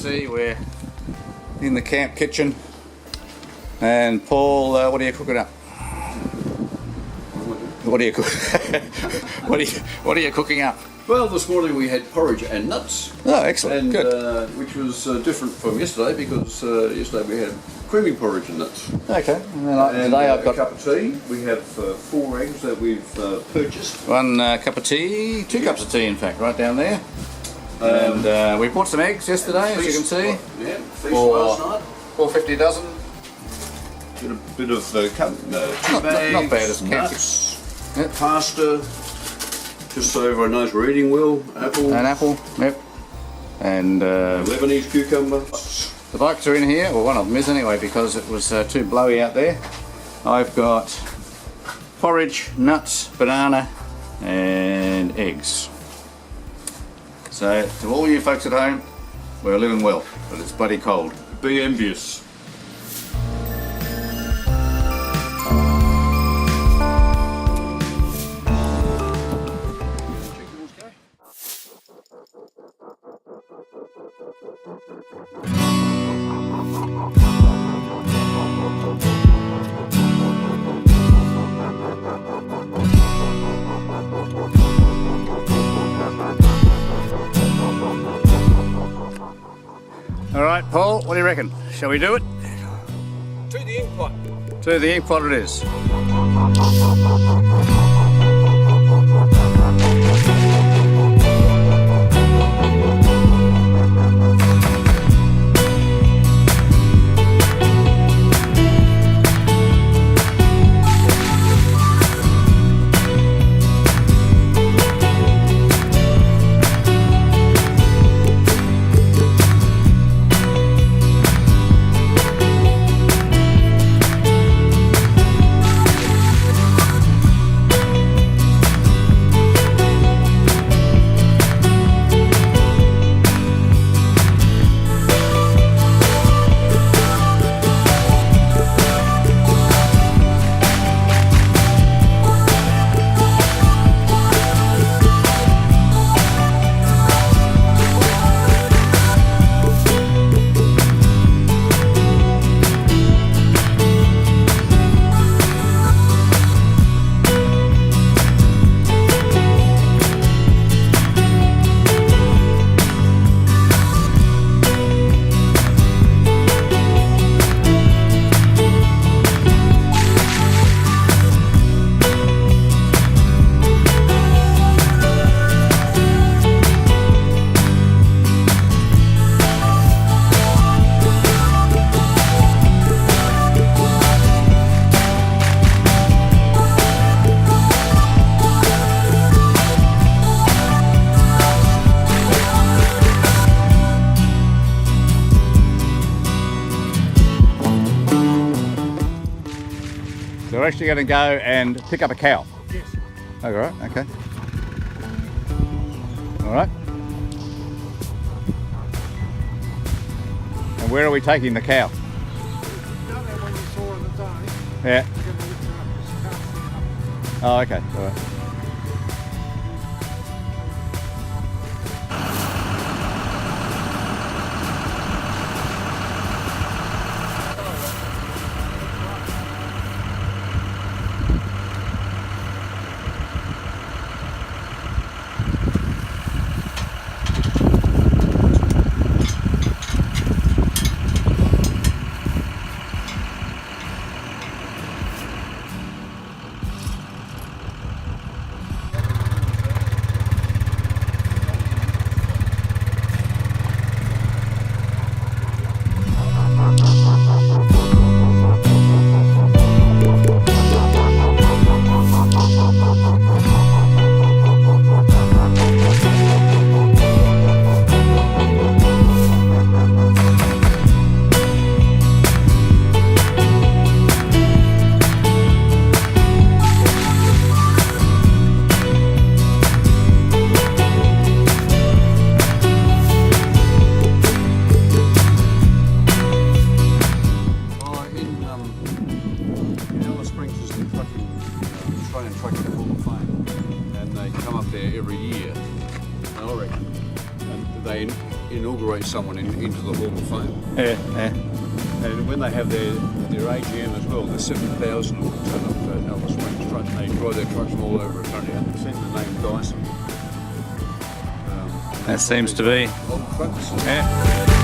see, we're in the camp kitchen. And Paul, what are you cooking up? What are you what are you cooking up? Well, this morning we had porridge and nuts. Oh, excellent. And, good. Which was different from yesterday because yesterday we had creamy porridge and nuts. Okay. And then today I've got a cup of tea. We have 4 eggs that we've purchased. 1 cup of tea, 2 cups of tea in fact, right down there. And we bought some eggs yesterday, as you can see. Yeah, feast last night. $4.50 a dozen. Bit of Not bad as nuts, Yep. pasta, just over a nice reading wheel, apple. An apple, yep. And Lebanese cucumber. the bikes are in here, well one of them is anyway because it was too blowy out there. I've got porridge, nuts, banana and eggs. So to all you folks at home, we're living well, but it's bloody cold. Be envious. Alright Paul, what do you reckon? Shall we do it? To the ink pot. To the ink pot it is. So we're actually going to go and pick up a cow. Yes. Oh, right, okay. All right. And where are we taking the cow? Down there when you saw her the day, Yeah. you're going to lift her up because she can't stand up. Oh, okay. All right. inaugurate someone into the Hall of Fame. Yeah. And when they have their AGM as well, there's 7,000 of them turn up at Alice Springs trucks, and they drive their trucks from all over Australia. Seen the name Dyson. That seems to be. Old trucks. Yeah.